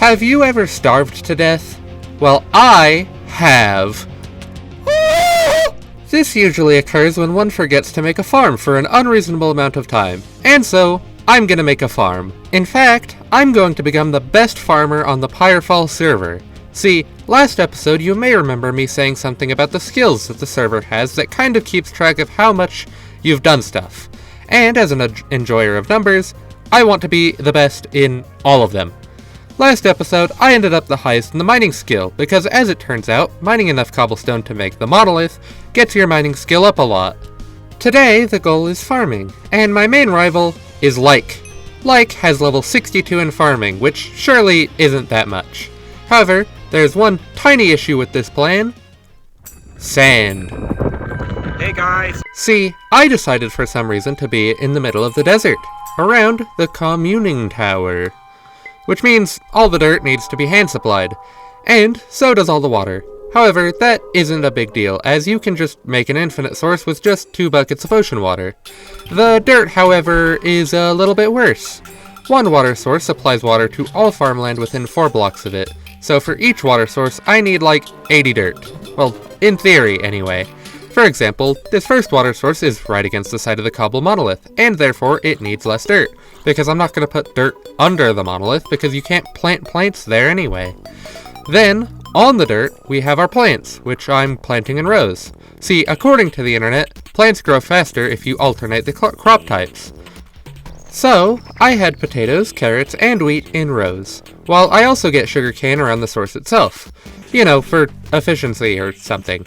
Have you ever starved to death? Well, I have. This usually occurs when one forgets to make a farm for an unreasonable amount of time, and so I'm gonna make a farm. In fact, I'm going to become the best farmer on the Pyrefall server. See, last episode you may remember me saying something about the skills that the server has that kind of keeps track of how much you've done stuff. And as an enjoyer of numbers, I want to be the best in all of them. Last episode, I ended up the highest in the mining skill, because as it turns out, mining enough cobblestone to make the monolith gets your mining skill up a lot. Today, the goal is farming, and my main rival is Like. Like has level 62 in farming, which surely isn't that much. However, there's one tiny issue with this plan. Sand. Hey guys! See, I decided for some reason to be in the middle of the desert, around the communing tower. Which means all the dirt needs to be hand supplied, and so does all the water. However, that isn't a big deal, as you can just make an infinite source with just 2 buckets of ocean water. The dirt, however, is a little bit worse. One water source supplies water to all farmland within 4 blocks of it, so for each water source I need like 80 dirt. Well, in theory anyway. For example, this first water source is right against the side of the cobble monolith, and therefore it needs less dirt, because I'm not going to put dirt under the monolith because you can't plant plants there anyway. Then, on the dirt, we have our plants, which I'm planting in rows. See, according to the internet, plants grow faster if you alternate the crop types. So, I had potatoes, carrots, and wheat in rows, while I also get sugarcane around the source itself. You know, for efficiency or something.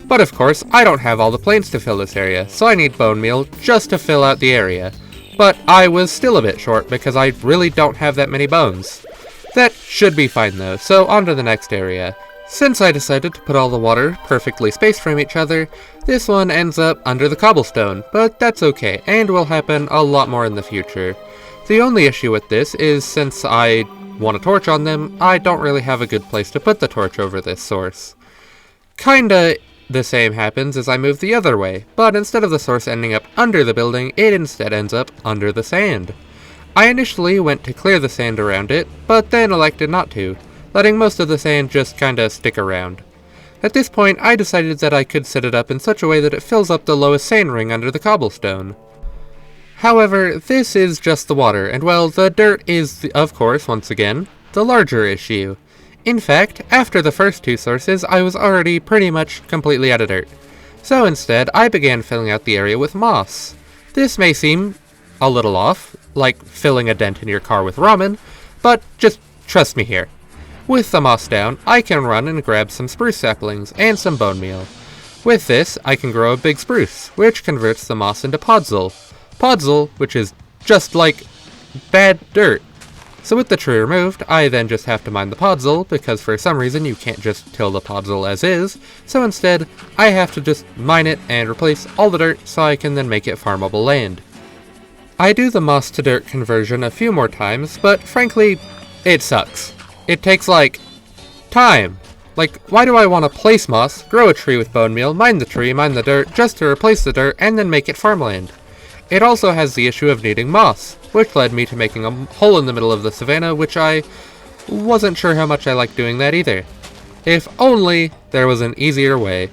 But of course, I don't have all the plains to fill this area, so I need bone meal just to fill out the area. But I was still a bit short because I really don't have that many bones. That should be fine though, so on to the next area. Since I decided to put all the water perfectly spaced from each other, this one ends up under the cobblestone, but that's okay, and will happen a lot more in the future. The only issue with this is since I want a torch on them, I don't really have a good place to put the torch over this source. Kinda the same happens as I move the other way, but instead of the source ending up under the building, it instead ends up under the sand. I initially went to clear the sand around it, but then elected not to, letting most of the sand just kinda stick around. At this point, I decided that I could set it up in such a way that it fills up the lowest sand ring under the cobblestone. However, this is just the water, and well, the dirt is, of course, once again, the larger issue. In fact, after the first 2 sources, I was already pretty much completely out of dirt. So instead, I began filling out the area with moss. This may seem a little off, like filling a dent in your car with ramen, but just trust me here. With the moss down, I can run and grab some spruce saplings and some bone meal. With this, I can grow a big spruce, which converts the moss into podzol. Podzol, which is just like bad dirt. So with the tree removed, I then just have to mine the podzol, because for some reason you can't just till the podzol as is, so instead, I have to just mine it and replace all the dirt so I can then make it farmable land. I do the moss to dirt conversion a few more times, but frankly, it sucks. It takes like, time. Like, why do I want to place moss, grow a tree with bone meal, mine the tree, mine the dirt, just to replace the dirt, and then make it farmland? It also has the issue of needing moss, which led me to making a hole in the middle of the savannah, which I wasn't sure how much I liked doing that either. If only there was an easier way.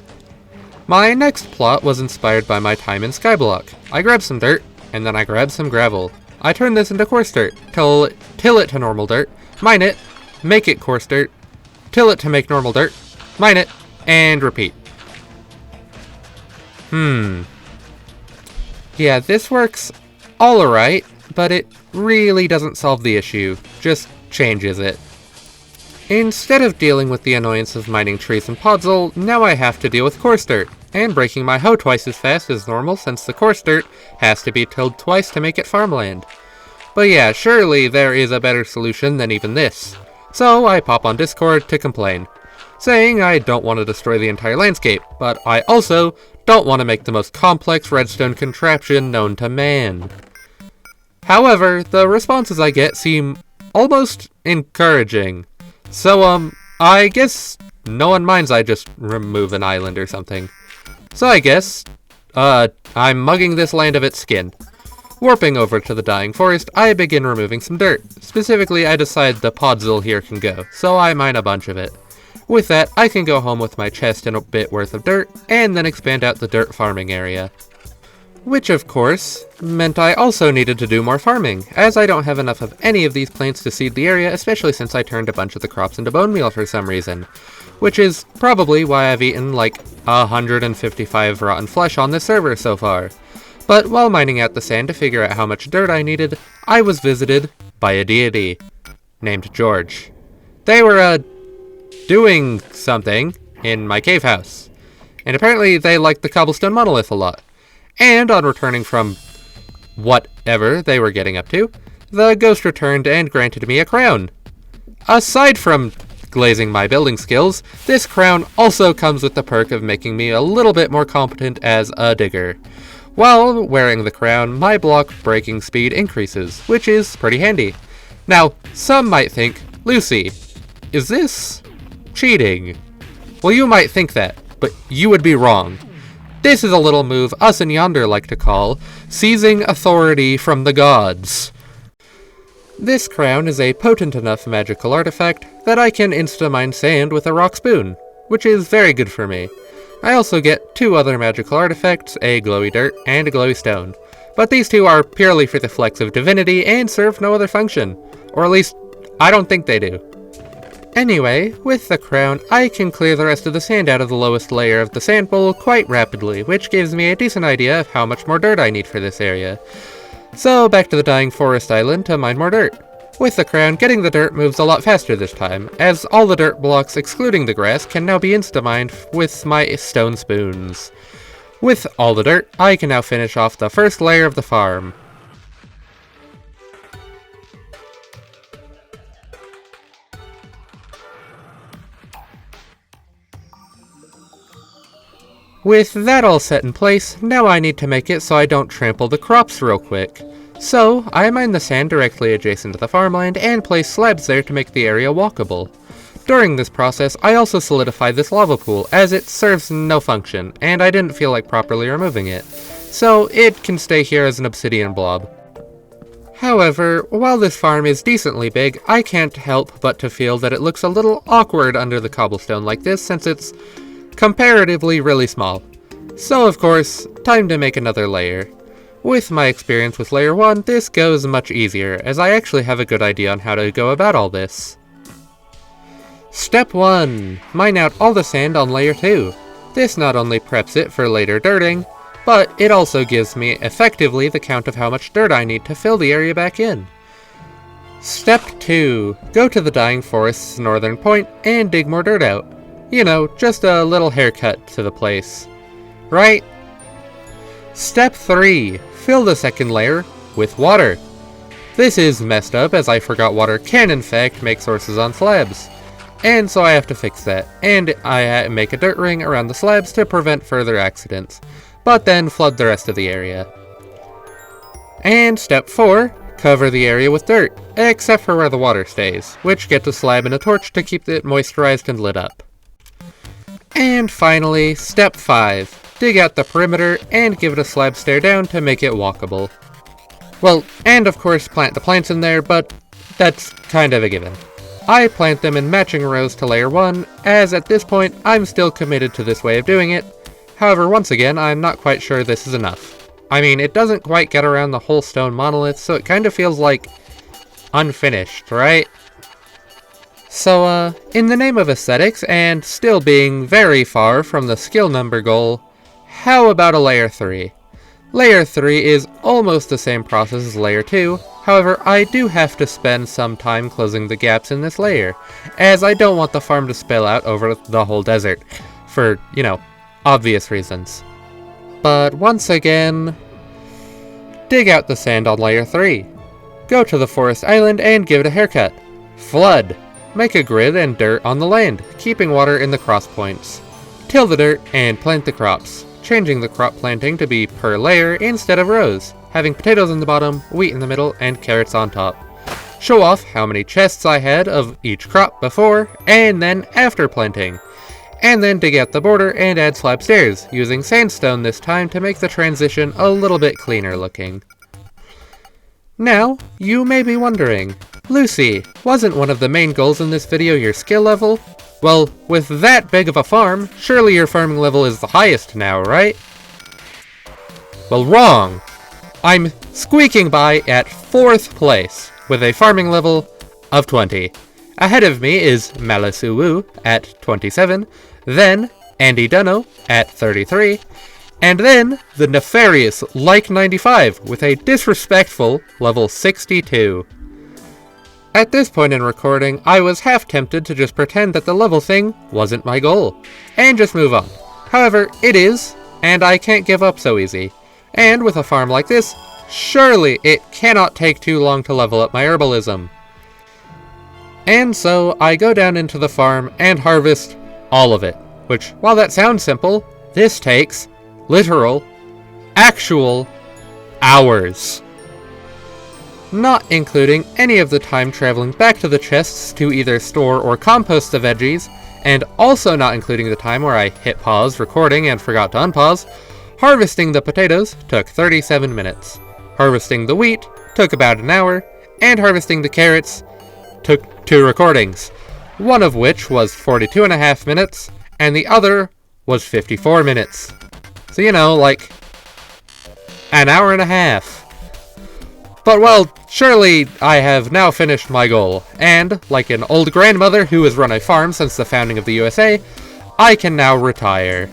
My next plot was inspired by my time in Skyblock. I grabbed some dirt, and then I grabbed some gravel. I turned this into coarse dirt, till it to normal dirt, mine it, make it coarse dirt, till it to make normal dirt, mine it, and repeat. Yeah, this works alright, but it really doesn't solve the issue, just changes it. Instead of dealing with the annoyance of mining trees and podzol, now I have to deal with coarse dirt, and breaking my hoe twice as fast as normal since the coarse dirt has to be tilled twice to make it farmland. But yeah, surely there is a better solution than even this. So I pop on Discord to complain, saying I don't want to destroy the entire landscape, but I also don't want to make the most complex redstone contraption known to man. However, the responses I get seem almost encouraging. So, I guess no one minds I just remove an island or something. So I guess, I'm mugging this land of its skin. Warping over to the dying forest, I begin removing some dirt. Specifically, I decide the podzol here can go, so I mine a bunch of it. With that, I can go home with my chest and a bit worth of dirt, and then expand out the dirt farming area. Which, of course, meant I also needed to do more farming, as I don't have enough of any of these plants to seed the area, especially since I turned a bunch of the crops into bone meal for some reason. Which is probably why I've eaten like 155 rotten flesh on this server so far. But while mining out the sand to figure out how much dirt I needed, I was visited by a deity named George. They were, doing something in my cave house. And apparently they liked the cobblestone monolith a lot. And on returning from whatever they were getting up to, the ghost returned and granted me a crown. Aside from glazing my building skills, this crown also comes with the perk of making me a little bit more competent as a digger. While wearing the crown, my block breaking speed increases, which is pretty handy. Now, some might think, Lucy, is this cheating? Well, you might think that, but you would be wrong. This is a little move us in Yonder like to call seizing authority from the gods. This crown is a potent enough magical artifact that I can insta-mine sand with a rock spoon, which is very good for me. I also get 2 other magical artifacts, a glowy dirt and a glowy stone, but these 2 are purely for the flex of divinity and serve no other function, or at least, I don't think they do. Anyway, with the crown, I can clear the rest of the sand out of the lowest layer of the sand bowl quite rapidly, which gives me a decent idea of how much more dirt I need for this area. So back to the dying forest island to mine more dirt. With the crown, getting the dirt moves a lot faster this time, as all the dirt blocks excluding the grass can now be insta-mined with my stone spoons. With all the dirt, I can now finish off the first layer of the farm. With that all set in place, now I need to make it so I don't trample the crops real quick. So, I mine the sand directly adjacent to the farmland and place slabs there to make the area walkable. During this process, I also solidify this lava pool, as it serves no function, and I didn't feel like properly removing it. So, it can stay here as an obsidian blob. However, while this farm is decently big, I can't help but to feel that it looks a little awkward under the cobblestone like this, since it's comparatively really small. So of course, time to make another layer. With my experience with layer 1, this goes much easier, as I actually have a good idea on how to go about all this. Step 1. Mine out all the sand on layer 2. This not only preps it for later dirting, but it also gives me effectively the count of how much dirt I need to fill the area back in. Step 2. Go to the dying forest's northern point and dig more dirt out. You know, just a little haircut to the place. Right? Step 3. Fill the second layer with water. This is messed up, as I forgot water can in fact make sources on slabs. And so I have to fix that, and I make a dirt ring around the slabs to prevent further accidents, but then flood the rest of the area. And step 4. Cover the area with dirt, except for where the water stays, which gets a slab and a torch to keep it moisturized and lit up. And finally, step 5. Dig out the perimeter and give it a slab stair down to make it walkable. Well, and of course plant the plants in there, but that's kind of a given. I plant them in matching rows to layer 1, as at this point I'm still committed to this way of doing it. However, once again, I'm not quite sure this is enough. I mean, it doesn't quite get around the whole stone monolith, so it kind of feels like unfinished, right? So, in the name of aesthetics, and still being very far from the skill number goal, how about a layer 3? Layer 3 is almost the same process as layer 2, however I do have to spend some time closing the gaps in this layer, as I don't want the farm to spill out over the whole desert, for, you know, obvious reasons. But once again, dig out the sand on layer 3. Go to the forest island and give it a haircut. Flood. Make a grid and dirt on the land, keeping water in the cross points. Till the dirt and plant the crops, changing the crop planting to be per layer instead of rows, having potatoes in the bottom, wheat in the middle, and carrots on top. Show off how many chests I had of each crop before and then after planting. And then dig out the border and add slab stairs, using sandstone this time to make the transition a little bit cleaner looking. Now, you may be wondering, Lucy, wasn't one of the main goals in this video your skill level? Well, with that big of a farm, surely your farming level is the highest now, right? Well, wrong! I'm squeaking by at 4th place, with a farming level of 20. Ahead of me is Malisuwu at 27, then Andy Dunno at 33, and then the nefarious Like95 with a disrespectful level 62. At this point in recording, I was half tempted to just pretend that the level thing wasn't my goal, and just move on. However, it is, and I can't give up so easy. And with a farm like this, surely it cannot take too long to level up my herbalism. And so I go down into the farm and harvest all of it, which, while that sounds simple, this takes literal, actual hours. Not including any of the time traveling back to the chests to either store or compost the veggies, and also not including the time where I hit pause recording and forgot to unpause. Harvesting the potatoes took 37 minutes. Harvesting the wheat took about an hour, and harvesting the carrots took 2 recordings, one of which was 42.5 minutes, and the other was 54 minutes. So, you know, like, an hour and a half. But, well, surely I have now finished my goal, and, like an old grandmother who has run a farm since the founding of the USA, I can now retire.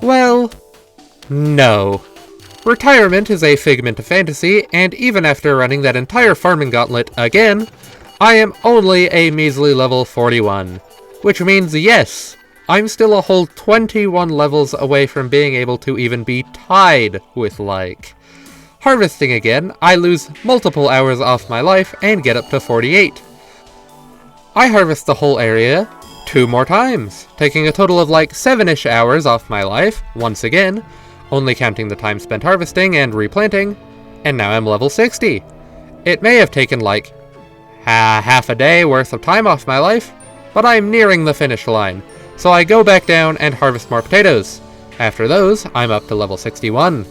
Well, no. Retirement is a figment of fantasy, and even after running that entire farming gauntlet again, I am only a measly level 41. Which means, yes, I'm still a whole 21 levels away from being able to even be tied with Like. Harvesting again, I lose multiple hours off my life and get up to 48. I harvest the whole area 2 more times, taking a total of like 7-ish hours off my life, once again, only counting the time spent harvesting and replanting, and now I'm level 60. It may have taken like half a day worth of time off my life, but I'm nearing the finish line, so I go back down and harvest more potatoes. After those, I'm up to level 61.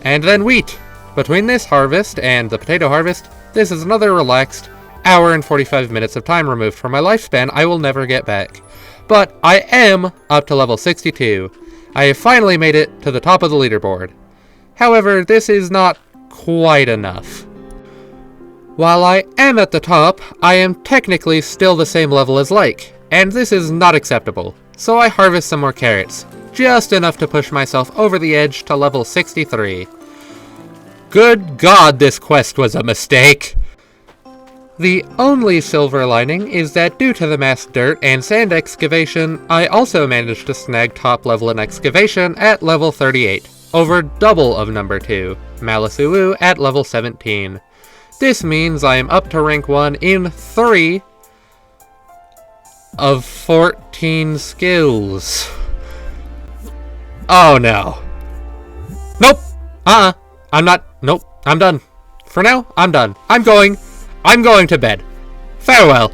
And then wheat. Between this harvest and the potato harvest, this is another relaxed hour and 45 minutes of time removed from my lifespan I will never get back. But I am up to level 62. I have finally made it to the top of the leaderboard. However, this is not quite enough. While I am at the top, I am technically still the same level as Like, and this is not acceptable. So I harvest some more carrots, just enough to push myself over the edge to level 63. Good God, this quest was a mistake! The only silver lining is that due to the masked dirt and sand excavation, I also managed to snag top level in excavation at level 38, over double of number 2, Malisuwu at level 17. This means I am up to rank 1 in 3 of 14 skills. Oh no. Nope! I'm not. Nope. I'm done. For now, I'm done. I'm going to bed. Farewell.